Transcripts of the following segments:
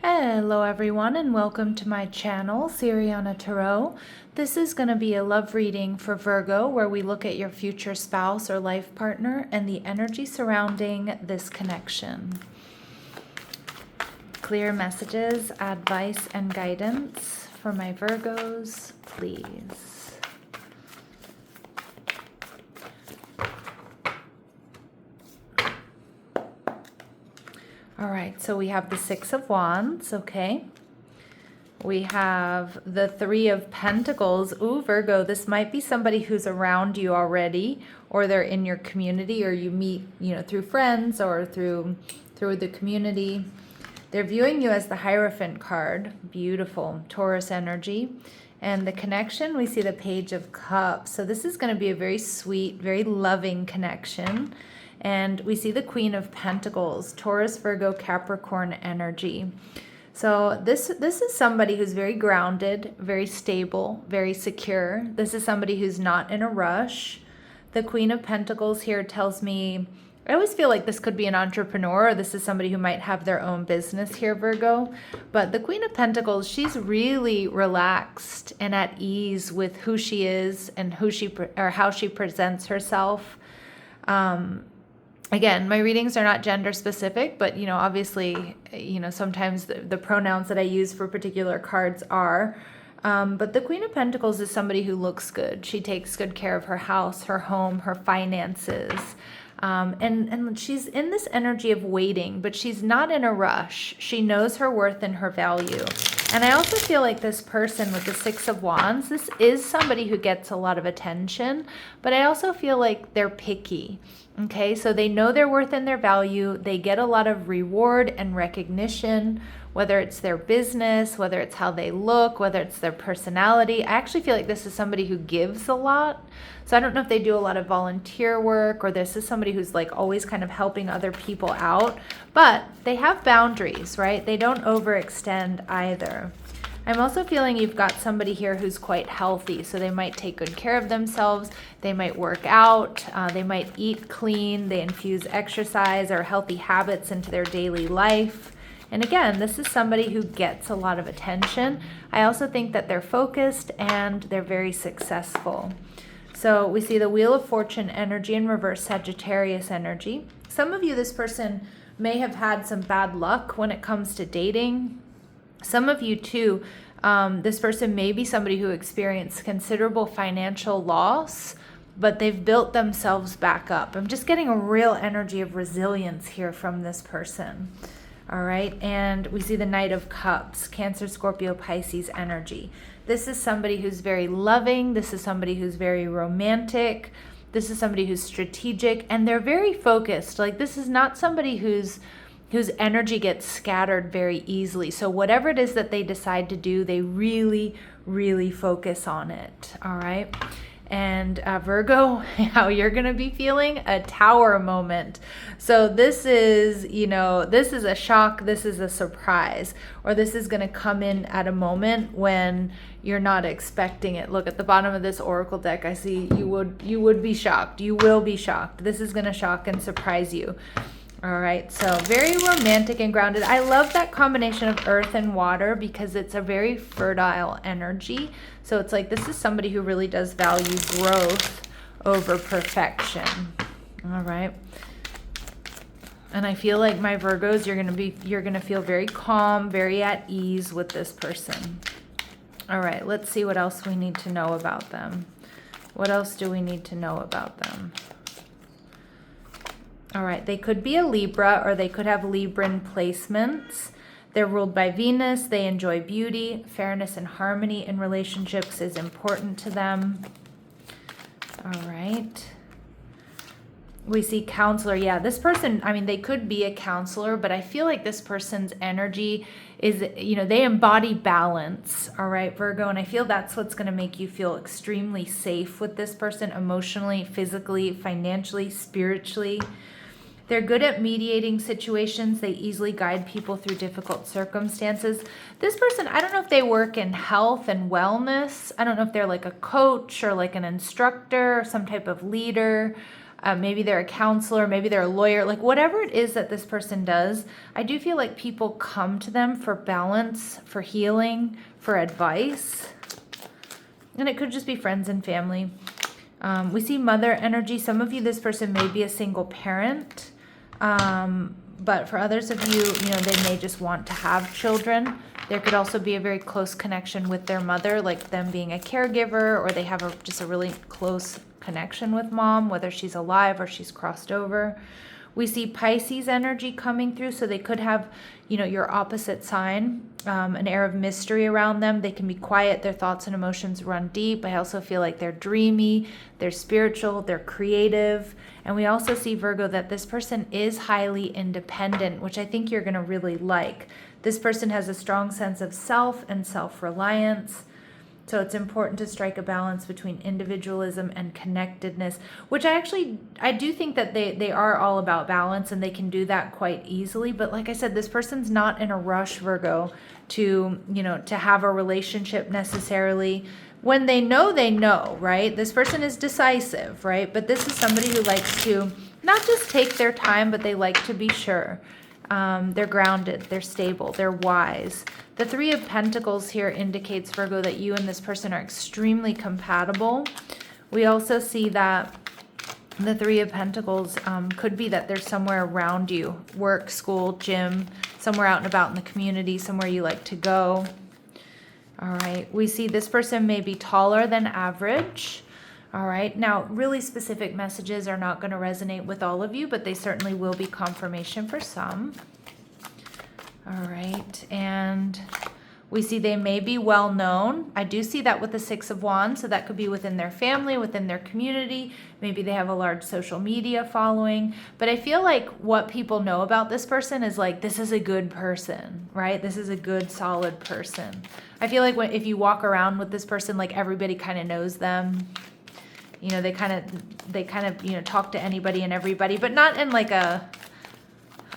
Hello everyone and welcome to my channel, Siriana Tarot. This is going to be a love reading for Virgo where we look at your future spouse or life partner and the energy surrounding this connection. Clear messages, advice, and guidance for my Virgos, please. All right, so we have the Six of Wands, okay? We have the Three of Pentacles. Ooh, Virgo, this might be somebody who's around you already, or they're in your community, or you meet, through friends or through the community. They're viewing you as the Hierophant card. Beautiful. Taurus energy. And the connection, we see the Page of Cups. So this is going to be a very sweet, very loving connection. And we see the Queen of Pentacles, Taurus, Virgo, Capricorn energy. So this is somebody who's very grounded, very stable, very secure. This is somebody who's not in a rush. The Queen of Pentacles here tells me, I always feel like this could be an entrepreneur, or this is somebody who might have their own business here, Virgo. But the Queen of Pentacles, she's really relaxed and at ease with who she is and how she presents herself. Again, my readings are not gender specific, but, obviously, sometimes the pronouns that I use for particular cards are. But the Queen of Pentacles is somebody who looks good. She takes good care of her house, her home, her finances. And she's in this energy of waiting, but she's not in a rush. She knows her worth and her value. And I also feel like this person with the Six of Wands, this is somebody who gets a lot of attention, but I also feel like they're picky. Okay, so they know their worth and their value. They get a lot of reward and recognition, whether it's their business, whether it's how they look, whether it's their personality. I actually feel like this is somebody who gives a lot. So I don't know if they do a lot of volunteer work, or this is somebody who's like always kind of helping other people out, but they have boundaries, right? They don't overextend either. I'm also feeling you've got somebody here who's quite healthy, so they might take good care of themselves, they might work out, they might eat clean, they infuse exercise or healthy habits into their daily life. And again, this is somebody who gets a lot of attention. I also think that they're focused and they're very successful. So we see the Wheel of Fortune energy in reverse, Sagittarius energy. Some of you, this person may have had some bad luck when it comes to dating. Some of you too, this person may be somebody who experienced considerable financial loss, but they've built themselves back up. I'm just getting a real energy of resilience here from this person. All right, and we see the Knight of Cups, Cancer, Scorpio, Pisces energy. This is somebody who's very loving. This is somebody who's very romantic. This is somebody who's strategic, and they're very focused. Like, this is not somebody whose energy gets scattered very easily. So whatever it is that they decide to do, they really, really focus on it. All right. And Virgo, how you're going to be feeling a tower moment. So this is, this is a shock. This is a surprise, or this is going to come in at a moment when you're not expecting it. Look at the bottom of this oracle deck. I see you would be shocked. You will be shocked. This is going to shock and surprise you. All right, so very romantic and grounded. I love that combination of earth and water because it's a very fertile energy. So it's like this is somebody who really does value growth over perfection. All right. And I feel like my Virgos, you're gonna feel very calm, very at ease with this person. All right, let's see what else we need to know about them. What else do we need to know about them? All right, they could be a Libra, or they could have Libran placements. They're ruled by Venus. They enjoy beauty. Fairness and harmony in relationships is important to them. All right. We see counselor. Yeah, this person, they could be a counselor, but I feel like this person's energy is, they embody balance. All right, Virgo. And I feel that's what's going to make you feel extremely safe with this person emotionally, physically, financially, spiritually. They're good at mediating situations. They easily guide people through difficult circumstances. This person, I don't know if they work in health and wellness. I don't know if they're like a coach or like an instructor or some type of leader. Maybe they're a counselor, maybe they're a lawyer, like whatever it is that this person does, I do feel like people come to them for balance, for healing, for advice. And it could just be friends and family. We see mother energy. Some of you, this person may be a single parent. But for others of you, they may just want to have children. There could also be a very close connection with their mother, like them being a caregiver, or they have just a really close connection with mom, whether she's alive or she's crossed over. We see Pisces energy coming through, so they could have, your opposite sign, an air of mystery around them. They can be quiet, their thoughts and emotions run deep. I also feel like they're dreamy, they're spiritual, they're creative. And we also see, Virgo, that this person is highly independent, which I think you're going to really like. This person has a strong sense of self and self-reliance. So it's important to strike a balance between individualism and connectedness, which I do think that they are all about balance, and they can do that quite easily. But like I said, this person's not in a rush, Virgo, to have a relationship necessarily. When they know, right? This person is decisive, right? But this is somebody who likes to not just take their time, but they like to be sure. They're grounded, they're stable, they're wise. The Three of Pentacles here indicates, Virgo, that you and this person are extremely compatible. We also see that the Three of Pentacles could be that they're somewhere around you, work, school, gym, somewhere out and about in the community, somewhere you like to go. All right, we see this person may be taller than average. All right, now really specific messages are not going to resonate with all of you, but they certainly will be confirmation for some. All right, and we see they may be well known. I do see that with the Six of Wands, so that could be within their family, within their community. Maybe they have a large social media following. But I feel like what people know about this person is like, this is a good person, right? This is a good, solid person. I feel like if you walk around with this person, like everybody kind of knows them. They kind of talk to anybody and everybody, but not in like a,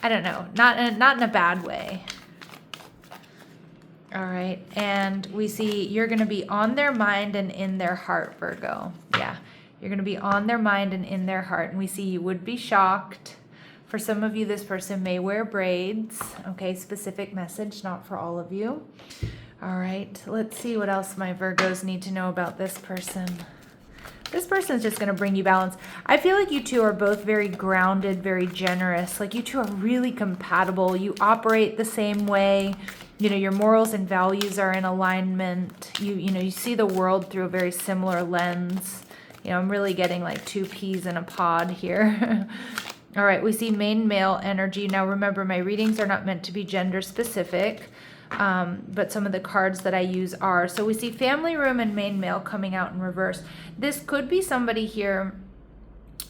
I don't know, not in a bad way. All right, and we see you're going to be on their mind and in their heart, Virgo. Yeah, you're going to be on their mind and in their heart, and we see you would be shocked. For some of you, this person may wear braids. Okay, specific message, not for all of you. All right, let's see what else my Virgos need to know about this person. This person's just going to bring you balance. I feel like you two are both very grounded, very generous. Like you two are really compatible. You operate the same way. Your morals and values are in alignment. You see the world through a very similar lens. I'm really getting like two peas in a pod here. All right, we see main male energy. Now remember, my readings are not meant to be gender specific. But some of the cards that I use are. So we see family room and main male coming out in reverse. This could be somebody here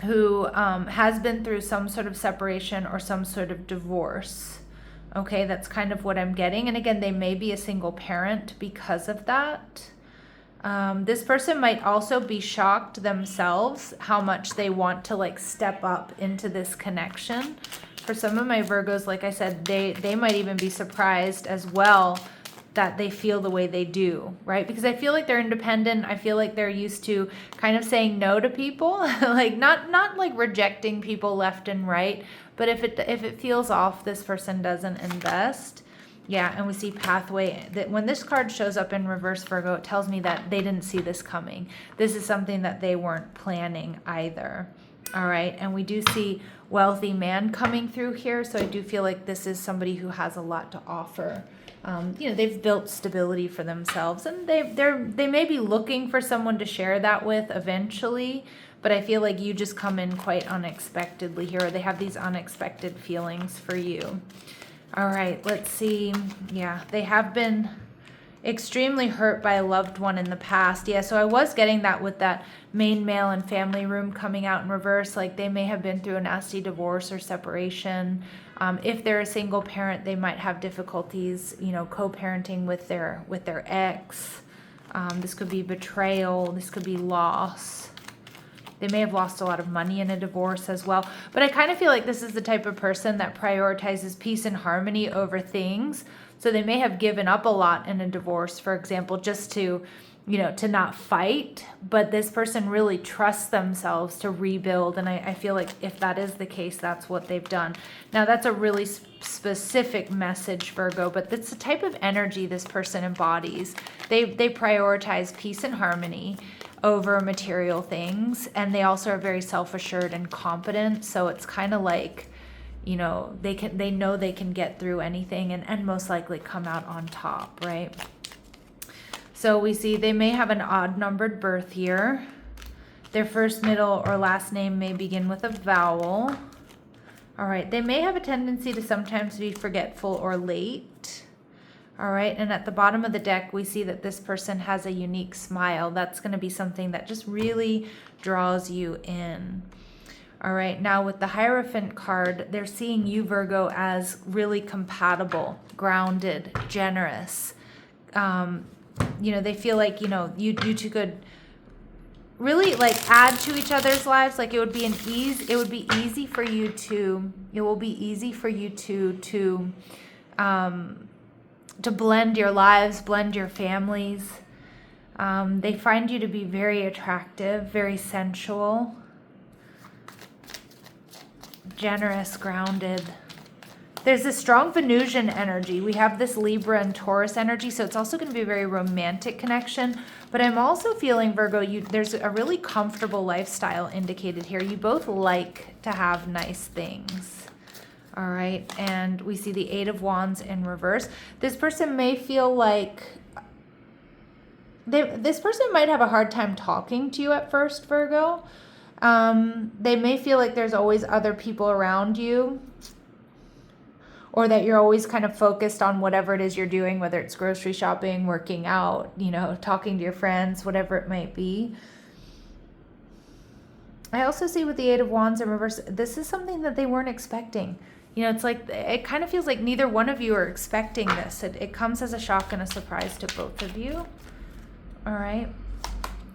who has been through some sort of separation or some sort of divorce. Okay, that's kind of what I'm getting. And again, they may be a single parent because of that. This person might also be shocked themselves how much they want to like step up into this connection. For some of my Virgos, like I said, they might even be surprised as well that they feel the way they do, right? Because I feel like they're independent. I feel like they're used to kind of saying no to people, like not like rejecting people left and right, but if it feels off, this person doesn't invest. Yeah, and we see pathway. That when this card shows up in reverse, Virgo, it tells me that they didn't see this coming. This is something that they weren't planning either. All right, and we do see wealthy man coming through here, so I do feel like this is somebody who has a lot to offer. They've built stability for themselves, and they may be looking for someone to share that with eventually, but I feel like you just come in quite unexpectedly here, or they have these unexpected feelings for you. All right, let's see. Yeah, they have been extremely hurt by a loved one in the past. Yeah, so I was getting that with that main male and family room coming out in reverse. Like they may have been through a nasty divorce or separation. If they're a single parent, they might have difficulties, co-parenting with their ex. This could be betrayal. This could be loss. They may have lost a lot of money in a divorce as well. But I kind of feel like this is the type of person that prioritizes peace and harmony over things. So they may have given up a lot in a divorce, for example, just to to not fight, but this person really trusts themselves to rebuild. And I feel like if that is the case, that's what they've done. Now, that's a really specific message, Virgo, but that's the type of energy this person embodies. They prioritize peace and harmony over material things, and they also are very self-assured and confident. So it's kind of like, they know they can get through anything and most likely come out on top, right? So we see they may have an odd numbered birth year. Their first, middle, or last name may begin with a vowel. All right, they may have a tendency to sometimes be forgetful or late. All right, and at the bottom of the deck, we see that this person has a unique smile. That's going to be something that just really draws you in. All right, now with the Hierophant card, they're seeing you, Virgo, as really compatible, grounded, generous. They feel like, you two could really like add to each other's lives. Like it will be easy for you to blend your lives, blend your families. They find you to be very attractive, very sensual, generous, grounded. There's this strong Venusian energy. We have this Libra and Taurus energy, so it's also going to be a very romantic connection. But I'm also feeling, Virgo, there's a really comfortable lifestyle indicated here. You both like to have nice things. All right, and we see the Eight of Wands in reverse. This person may feel like this person might have a hard time talking to you at first, Virgo. They may feel like there's always other people around you, or that you're always kind of focused on whatever it is you're doing, whether it's grocery shopping, working out, talking to your friends, whatever it might be. I also see with the Eight of Wands in reverse, this is something that they weren't expecting. It's like, it kind of feels like neither one of you are expecting this. It comes as a shock and a surprise to both of you. All right.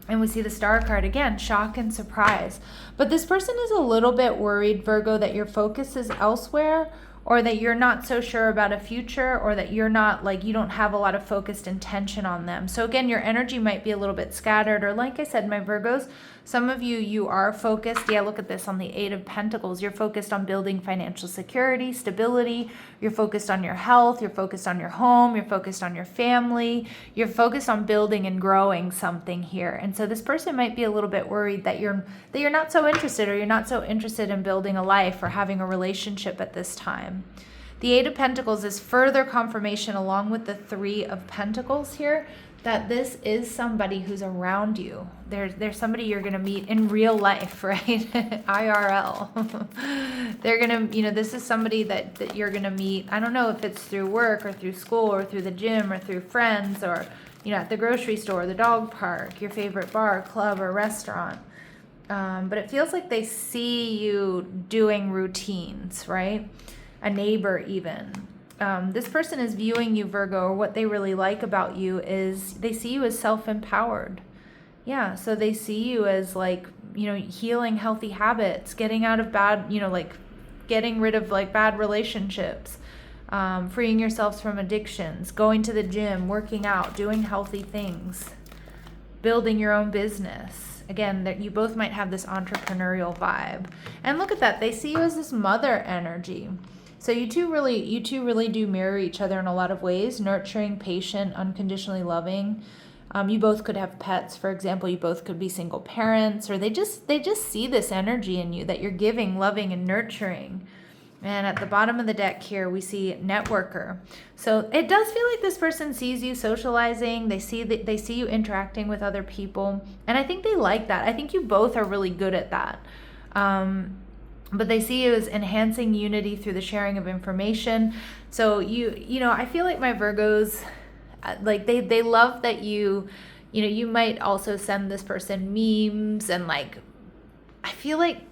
And we see the Star card again, shock and surprise. But this person is a little bit worried, Virgo, that your focus is elsewhere, or that you're not so sure about a future, or that you're not you don't have a lot of focused intention on them. So again, your energy might be a little bit scattered, or like I said, my Virgos, some of you are focused. Yeah, look at this on the Eight of Pentacles. You're focused on building financial security, stability. You're focused on your health. You're focused on your home. You're focused on your family. You're focused on building and growing something here. And so this person might be a little bit worried that you're not so interested, or you're not so interested in building a life or having a relationship at this time. The Eight of Pentacles is further confirmation, along with the Three of Pentacles here, that this is somebody who's around you. There's somebody you're going to meet in real life, right? IRL. They're going to, this is somebody that you're going to meet. I don't know if it's through work or through school or through the gym or through friends, or, at the grocery store, the dog park, your favorite bar, club, or restaurant. But it feels like they see you doing routines, right? A neighbor even. This person is viewing you, Virgo, or what they really like about you is they see you as self-empowered. Yeah, so they see you as healing healthy habits, getting out of bad, getting rid of bad relationships, freeing yourselves from addictions, going to the gym, working out, doing healthy things, building your own business. Again, you both might have this entrepreneurial vibe. And look at that, they see you as this mother energy. So you two really do mirror each other in a lot of ways: nurturing, patient, unconditionally loving. You both could have pets, for example. You both could be single parents, or they just see this energy in you that you're giving, loving, and nurturing. And at the bottom of the deck here, we see networker. So it does feel like this person sees you socializing. They see you interacting with other people, and I think they like that. I think you both are really good at that. But they see you as enhancing unity through the sharing of information. So I feel like my Virgos, they love that you might also send this person memes, and I feel like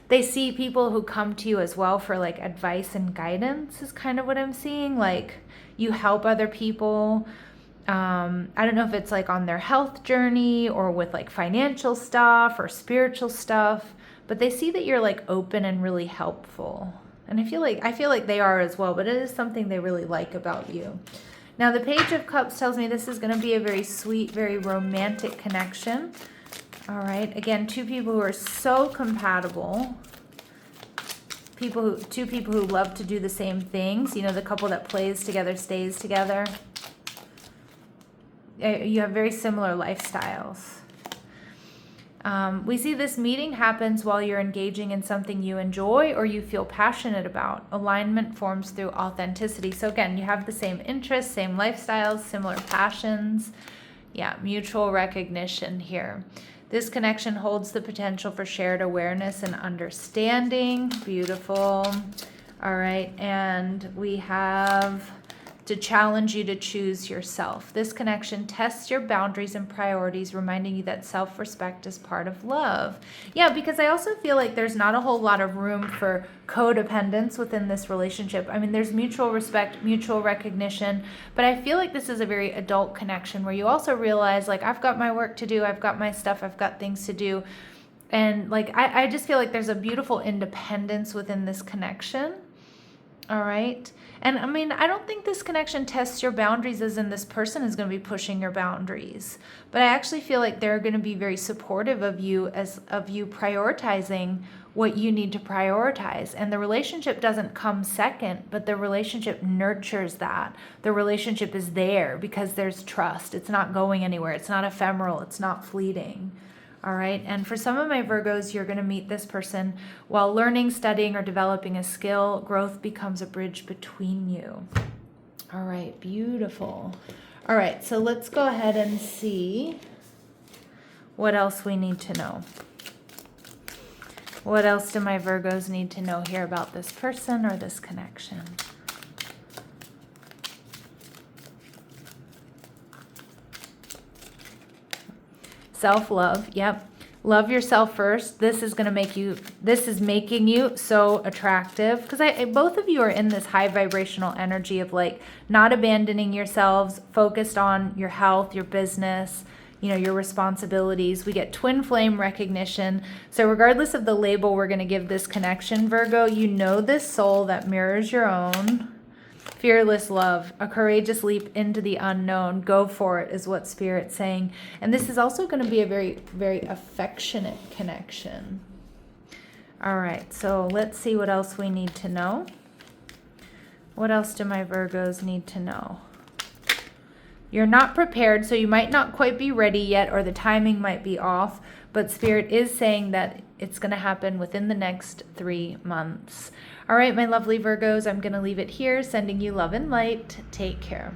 they see people who come to you as well for advice and guidance is kind of what I'm seeing. You help other people. I don't know if it's on their health journey, or with financial stuff or spiritual stuff. But they see that you're open and really helpful. And I feel like they are as well, but it is something they really like about you. Now, the Page of Cups tells me this is going to be a very sweet, very romantic connection. All right. Again, two people who are so compatible. Two people who love to do the same things. You know, the couple that plays together stays together. You have very similar lifestyles. We see this meeting happens while you're engaging in something you enjoy or you feel passionate about. Alignment forms through authenticity. So again, you have the same interests, same lifestyles, similar passions. Yeah, mutual recognition here. This connection holds the potential for shared awareness and understanding. Beautiful. All right, and we have to challenge you to choose yourself. This connection tests your boundaries and priorities, reminding you that self-respect is part of love. Yeah, because I also feel like there's not a whole lot of room for codependence within this relationship. I mean, there's mutual respect, mutual recognition, but I feel like this is a very adult connection where you also realize, like, I've got my work to do, I've got my stuff, I've got things to do. And like, I just feel like there's a beautiful independence within this connection. All right. And I mean, I don't think this connection tests your boundaries as in this person is going to be pushing your boundaries, but I actually feel like they're going to be very supportive of you prioritizing what you need to prioritize. And the relationship doesn't come second, but the relationship nurtures that. The relationship is there because there's trust. It's not going anywhere. It's not ephemeral. It's not fleeting. All right. And for some of my Virgos, you're going to meet this person while learning, studying, or developing a skill. Growth becomes a bridge between you. All right. Beautiful. All right. So let's go ahead and see what else we need to know. What else do my Virgos need to know here about this person or this connection? Self-love. Yep. Love yourself first. This is making you so attractive because both of you are in this high vibrational energy of like not abandoning yourselves, focused on your health, your business, you know, your responsibilities. We get twin flame recognition. So regardless of the label we're going to give this connection, Virgo, you know this soul that mirrors your own. Fearless love, a courageous leap into the unknown. Go for it is what Spirit's saying. And this is also going to be a very, very affectionate connection. All right, so let's see what else we need to know. What else do my Virgos need to know? You're not prepared, so you might not quite be ready yet, or the timing might be off, but Spirit is saying that it's going to happen within the next 3 months. All right, my lovely Virgos, I'm going to leave it here, sending you love and light. Take care.